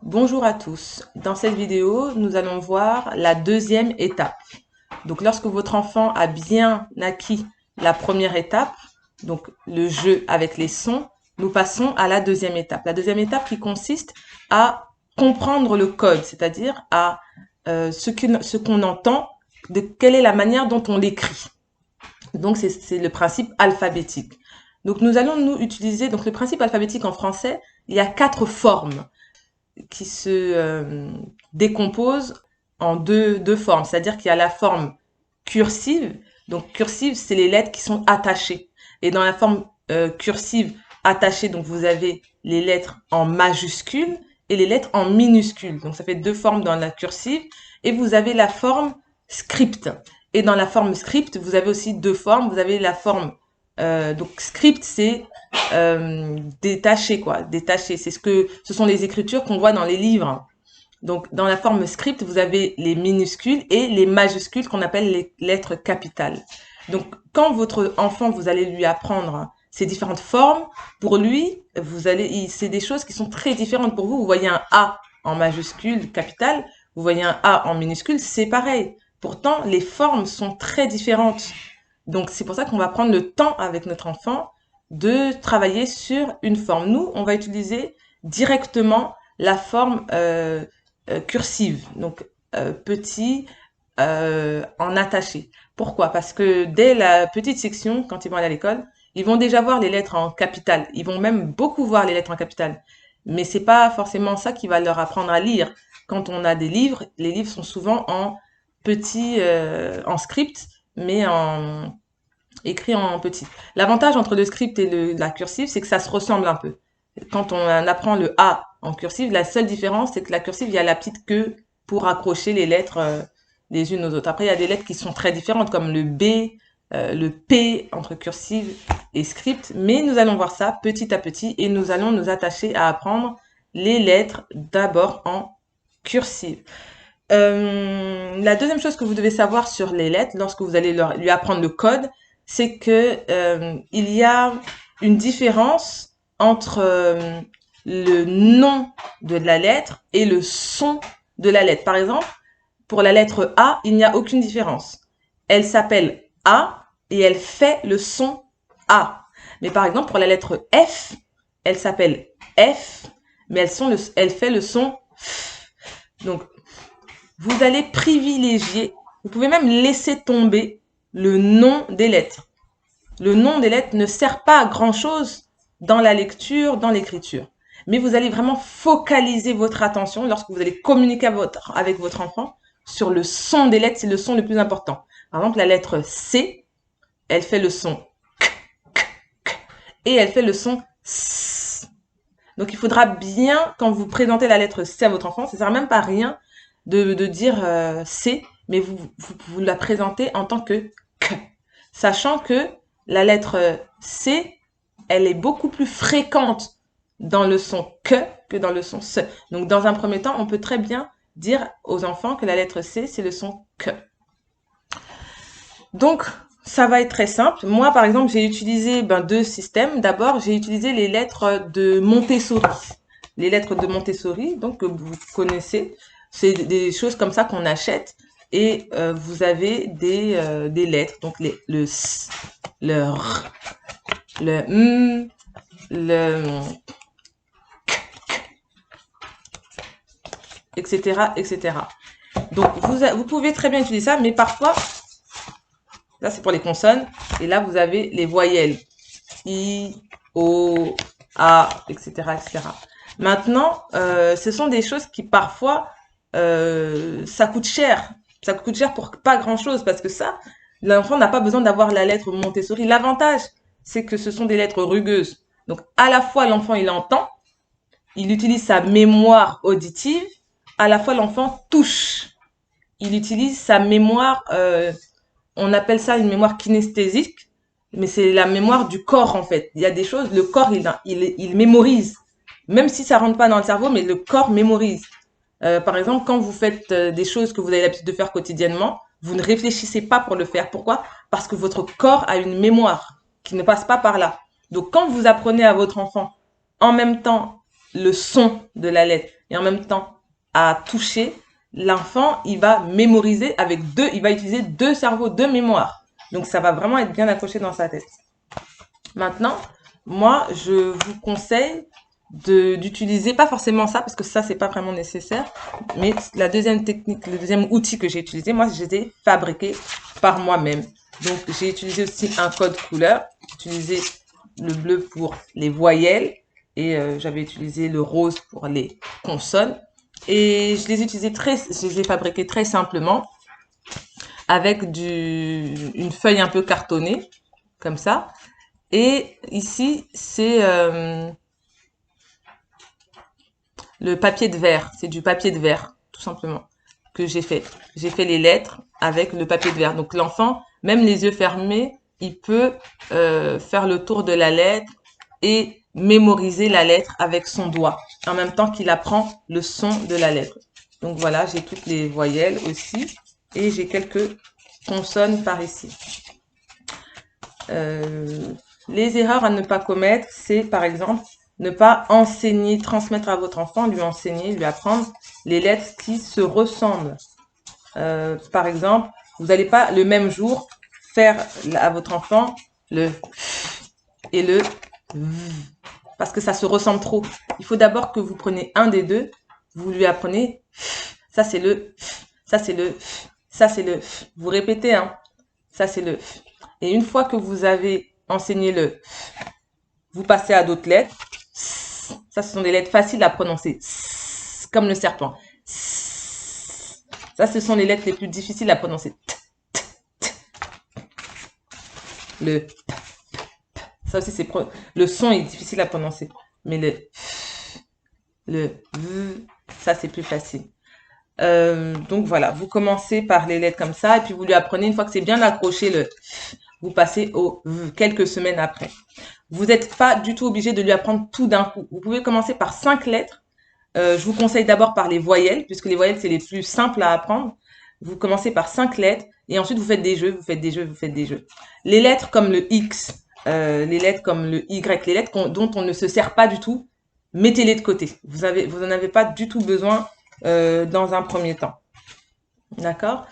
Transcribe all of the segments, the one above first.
Bonjour à tous. Dans cette vidéo, nous allons voir la deuxième étape. Donc, lorsque votre enfant a bien acquis la première étape, donc le jeu avec les sons, nous passons à la deuxième étape. La deuxième étape qui consiste à comprendre le code, c'est-à-dire à ce qu'on entend, de quelle est la manière dont on l'écrit. Donc, c'est le principe alphabétique. Donc, nous allons nous utiliser, donc le principe alphabétique en français, il y a 4 formes qui se décompose en deux formes. C'est-à-dire qu'il y a la forme cursive. Donc, cursive, c'est les lettres qui sont attachées. Et dans la forme cursive attachée, donc vous avez les lettres en majuscule et les lettres en minuscule. Donc, ça fait deux formes dans la cursive. Et vous avez la forme script. Et dans la forme script, vous avez aussi deux formes. Vous avez la forme donc script, c'est détaché, quoi, détaché. Ce sont les écritures qu'on voit dans les livres. Donc, dans la forme script, vous avez les minuscules et les majuscules qu'on appelle les lettres capitales. Donc, quand votre enfant, vous allez lui apprendre ces différentes formes, pour lui, c'est des choses qui sont très différentes pour vous. Vous voyez un A en majuscule capitale, vous voyez un A en minuscule, c'est pareil. Pourtant, les formes sont très différentes. Donc, c'est pour ça qu'on va prendre le temps avec notre enfant de travailler sur une forme. Nous, on va utiliser directement la forme cursive, donc petit en attaché. Pourquoi? Parce que dès la petite section, quand ils vont aller à l'école, ils vont déjà voir les lettres en capitale. Ils vont même beaucoup voir les lettres en capitale. Mais c'est pas forcément ça qui va leur apprendre à lire. Quand on a des livres, les livres sont souvent en petit, en script, mais écrit en petit. L'avantage entre le script et la cursive, c'est que ça se ressemble un peu. Quand on apprend le A en cursive, la seule différence, c'est que la cursive, il y a la petite queue pour accrocher les lettres les unes aux autres. Après, il y a des lettres qui sont très différentes, comme le B, le P entre cursive et script. Mais nous allons voir ça petit à petit et nous allons nous attacher à apprendre les lettres d'abord en cursive. La deuxième chose que vous devez savoir sur les lettres, lorsque vous allez lui apprendre le code, c'est que il y a une différence entre le nom de la lettre et le son de la lettre. Par exemple, pour la lettre A, il n'y a aucune différence. Elle s'appelle A et elle fait le son A. Mais par exemple, pour la lettre F, elle s'appelle F, mais elle fait le son F. Donc, vous allez privilégier, vous pouvez même laisser tomber le nom des lettres. Le nom des lettres ne sert pas à grand-chose dans la lecture, dans l'écriture. Mais vous allez vraiment focaliser votre attention lorsque vous allez communiquer avec votre enfant sur le son des lettres. C'est le son le plus important. Par exemple, la lettre C, elle fait le son k, k, k, et elle fait le son S. Donc, il faudra bien, quand vous présentez la lettre C à votre enfant, ça ne sert même pas à rien de dire C, mais vous la présentez en tant que K, sachant que la lettre C, elle est beaucoup plus fréquente dans le son que dans le son S. Donc, dans un premier temps, on peut très bien dire aux enfants que la lettre C, c'est le son K. Donc, ça va être très simple. Moi, par exemple, j'ai utilisé deux systèmes. D'abord, j'ai utilisé les lettres de Montessori. Les lettres de Montessori, donc que vous connaissez, c'est des choses comme ça qu'on achète. Et vous avez des lettres, donc le S, le R, le M, le etc., etc. Donc, vous pouvez très bien utiliser ça, mais parfois, là, c'est pour les consonnes. Et là, vous avez les voyelles. I, O, A, etc., etc. Maintenant, ce sont des choses qui parfois, ça coûte cher. Ça coûte cher pour pas grand-chose parce que ça, l'enfant n'a pas besoin d'avoir la lettre Montessori. L'avantage, c'est que ce sont des lettres rugueuses. Donc, à la fois, l'enfant, il entend, il utilise sa mémoire auditive, à la fois, l'enfant touche. Il utilise sa mémoire, on appelle ça une mémoire kinesthésique, mais c'est la mémoire du corps en fait. Il y a des choses, le corps il mémorise, même si ça rentre pas dans le cerveau, mais le corps mémorise. Par exemple, quand vous faites des choses que vous avez l'habitude de faire quotidiennement, vous ne réfléchissez pas pour le faire. Pourquoi? Parce que votre corps a une mémoire qui ne passe pas par là. Donc, quand vous apprenez à votre enfant en même temps le son de la lettre et en même temps à toucher, l'enfant, il va mémoriser il va utiliser deux cerveaux, deux mémoires. Donc, ça va vraiment être bien accroché dans sa tête. Maintenant, moi, je vous conseille d'utiliser, pas forcément ça, parce que ça, c'est pas vraiment nécessaire, mais la deuxième technique, le deuxième outil que j'ai utilisé, moi, je l'ai fabriqué par moi-même. Donc, j'ai utilisé aussi un code couleur. J'ai utilisé le bleu pour les voyelles et j'avais utilisé le rose pour les consonnes. Et je les ai fabriqués très simplement avec une feuille un peu cartonnée, comme ça. Et ici, c'est le papier de verre. C'est du papier de verre, tout simplement, que j'ai fait. J'ai fait les lettres avec le papier de verre. Donc l'enfant, même les yeux fermés, il peut faire le tour de la lettre et mémoriser la lettre avec son doigt, en même temps qu'il apprend le son de la lettre. Donc voilà, j'ai toutes les voyelles aussi et j'ai quelques consonnes par ici. Les erreurs à ne pas commettre, c'est par exemple ne pas enseigner, transmettre à votre enfant, lui enseigner, lui apprendre les lettres qui se ressemblent. Par exemple, vous n'allez pas le même jour faire à votre enfant le et le v, parce que ça se ressemble trop. Il faut d'abord que vous preniez un des deux, vous lui apprenez, ça c'est le, ça c'est le, ça c'est le, vous répétez, hein, ça c'est le. Et une fois que vous avez enseigné le, vous passez à d'autres lettres. Ça, ce sont des lettres faciles à prononcer, comme le serpent. Ça, ce sont les lettres les plus difficiles à prononcer. Le, ça aussi, le son est difficile à prononcer. Mais le, ça, c'est plus facile. Donc voilà, vous commencez par les lettres comme ça, et puis vous lui apprenez, une fois que c'est bien accroché, vous passez au quelques semaines après. Vous n'êtes pas du tout obligé de lui apprendre tout d'un coup. Vous pouvez commencer par 5 lettres. Je vous conseille d'abord par les voyelles, puisque les voyelles, c'est les plus simples à apprendre. Vous commencez par 5 lettres, et ensuite vous faites des jeux, vous faites des jeux, vous faites des jeux. Les lettres comme le X, les lettres comme le Y, les lettres dont on ne se sert pas du tout, mettez-les de côté. Vous en avez pas du tout besoin dans un premier temps. D'accord?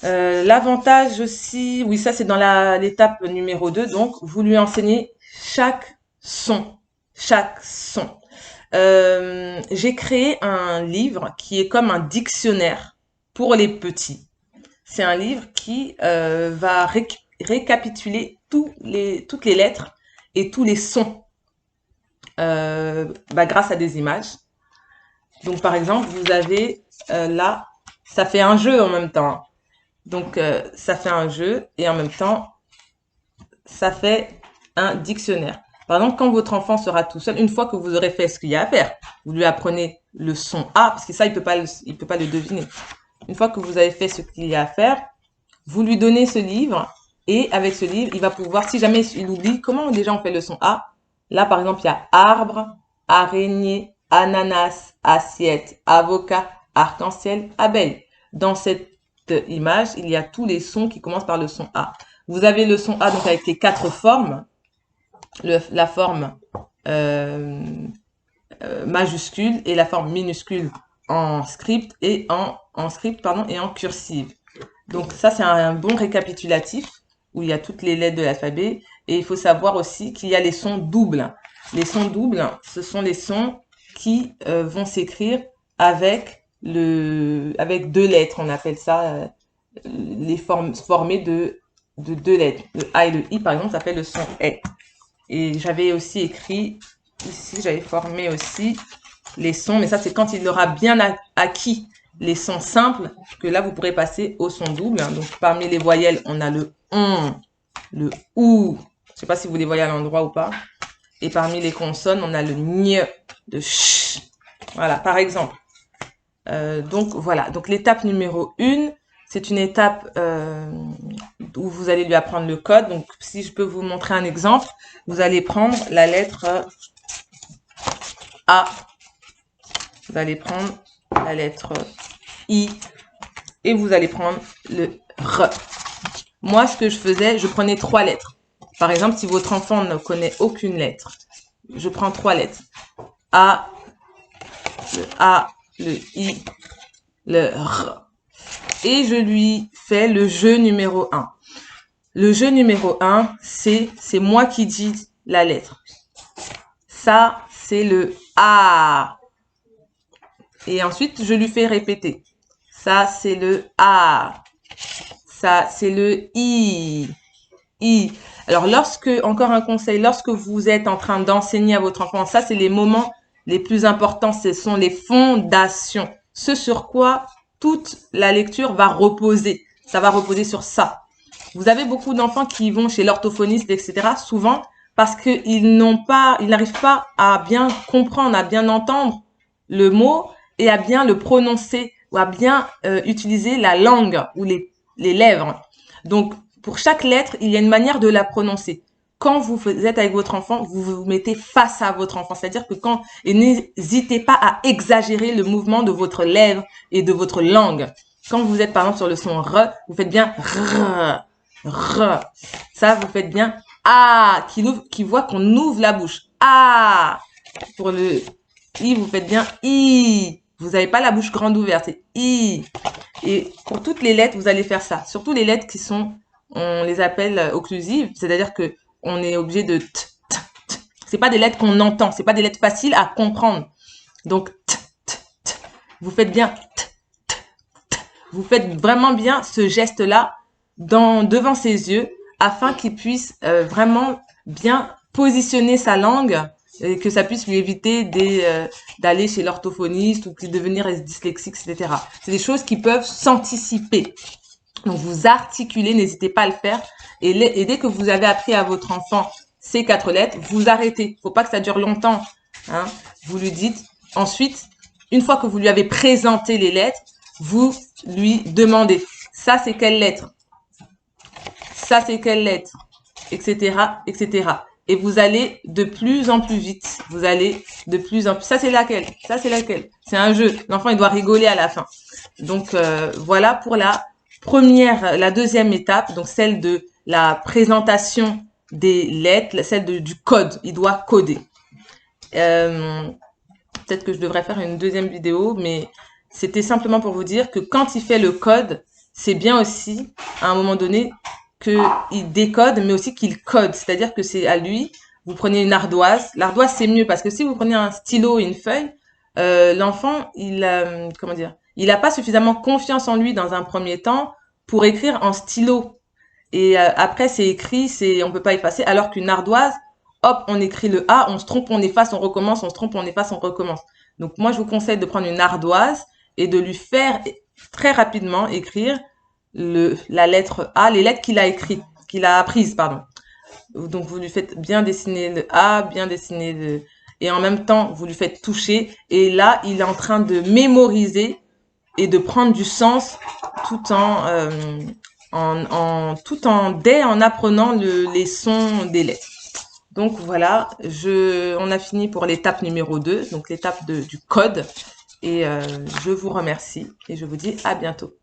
L'avantage aussi, oui, ça c'est dans l'étape numéro 2, donc vous lui enseignez chaque son. Chaque son. J'ai créé un livre qui est comme un dictionnaire pour les petits. C'est un livre qui va récapituler toutes les lettres et tous les sons grâce à des images. Donc par exemple, vous avez là, ça fait un jeu en même temps. Donc ça fait un jeu et en même temps, ça fait un dictionnaire. Par exemple, quand votre enfant sera tout seul, une fois que vous aurez fait ce qu'il y a à faire, vous lui apprenez le son A, parce que ça, il peut pas le deviner. Une fois que vous avez fait ce qu'il y a à faire, vous lui donnez ce livre, et avec ce livre, il va pouvoir, si jamais il oublie, comment déjà on fait le son A? Là, par exemple, il y a arbre, araignée, ananas, assiette, avocat, arc-en-ciel, abeille. Dans cette image, il y a tous les sons qui commencent par le son A. Vous avez le son A donc avec les 4 formes. La forme majuscule et la forme minuscule en script et en cursive. Donc ça, c'est un bon récapitulatif où il y a toutes les lettres de l'alphabet. Et il faut savoir aussi qu'il y a les sons doubles. Les sons doubles, ce sont les sons qui vont s'écrire avec 2 lettres. On appelle ça les formes formées de 2 lettres. Le A et le I, par exemple, ça fait le son E. Et j'avais aussi écrit, ici, j'avais formé aussi les sons, mais ça, c'est quand il aura bien acquis les sons simples, que là, vous pourrez passer au son double. Donc, parmi les voyelles, on a le on, le ou. Je sais pas si vous les voyez à l'endroit ou pas. Et parmi les consonnes, on a le gne, le ch. Voilà, par exemple. Donc, voilà. Donc, l'étape numéro 1, c'est une étape où vous allez lui apprendre le code. Donc, si je peux vous montrer un exemple, vous allez prendre la lettre A. Vous allez prendre la lettre I et vous allez prendre le R. Moi, ce que je faisais, je prenais 3 lettres. Par exemple, si votre enfant ne connaît aucune lettre, je prends 3 lettres. A, le A, le I, le R. Et je lui fais le jeu numéro 1. Le jeu numéro 1, c'est moi qui dis la lettre. Ça, c'est le A. Et ensuite, je lui fais répéter. Ça, c'est le A. Ça, c'est le I. I. Alors, encore un conseil, lorsque vous êtes en train d'enseigner à votre enfant, ça, c'est les moments les plus importants. Ce sont les fondations. Ce sur quoi toute la lecture va reposer. Ça va reposer sur ça. Vous avez beaucoup d'enfants qui vont chez l'orthophoniste, etc. souvent parce qu'ils n'arrivent pas à bien comprendre, à bien entendre le mot et à bien le prononcer ou à bien utiliser la langue ou les lèvres. Donc, pour chaque lettre, il y a une manière de la prononcer. Quand vous êtes avec votre enfant, vous vous mettez face à votre enfant. C'est-à-dire que et n'hésitez pas à exagérer le mouvement de votre lèvre et de votre langue. Quand vous êtes, par exemple, sur le son R, vous faites bien R, R. Ça, vous faites bien A, qui voit qu'on ouvre la bouche. A. Pour le I, vous faites bien I. Vous n'avez pas la bouche grande ouverte, c'est I. Et pour toutes les lettres, vous allez faire ça. Surtout les lettres qui sont, on les appelle occlusives, c'est-à-dire que on est obligé de C'est pas des lettres qu'on entend, c'est pas des lettres faciles à comprendre. Donc vous faites bien vous faites vraiment bien ce geste-là devant ses yeux afin qu'il puisse vraiment bien positionner sa langue et que ça puisse lui éviter d'aller chez l'orthophoniste ou de devenir dyslexique, etc. C'est des choses qui peuvent s'anticiper. Donc, vous articulez, n'hésitez pas à le faire. Et dès que vous avez appris à votre enfant ces 4 lettres, vous arrêtez. Faut pas que ça dure longtemps. Hein. Vous lui dites. Ensuite, une fois que vous lui avez présenté les lettres, vous lui demandez, ça c'est quelle lettre? Ça c'est quelle lettre? Etc., etc. Et vous allez de plus en plus vite. Vous allez de plus en plus. Ça c'est laquelle? Ça c'est laquelle? C'est un jeu. L'enfant il doit rigoler à la fin. Donc voilà pour la deuxième étape, donc celle de la présentation des lettres, celle du code. Il doit coder. Peut-être que je devrais faire une deuxième vidéo, mais c'était simplement pour vous dire que quand il fait le code, c'est bien aussi, à un moment donné, qu'il décode, mais aussi qu'il code. C'est-à-dire que c'est à lui, vous prenez une ardoise. L'ardoise, c'est mieux parce que si vous prenez un stylo et une feuille, l'enfant, il n'a pas suffisamment confiance en lui dans un premier temps pour écrire en stylo. Et après, c'est écrit, on peut pas effacer. Alors qu'une ardoise, hop, on écrit le A, on se trompe, on efface, on recommence, on se trompe, on efface, on recommence. Donc moi, je vous conseille de prendre une ardoise et de lui faire très rapidement écrire la lettre A, les lettres qu'il a apprises, pardon. Donc vous lui faites bien dessiner le A, bien dessiner et en même temps, vous lui faites toucher. Et là, il est en train de mémoriser et de prendre du sens tout en apprenant les sons des lettres. Donc voilà, on a fini pour l'étape numéro 2, donc l'étape du code. Et je vous remercie et je vous dis à bientôt.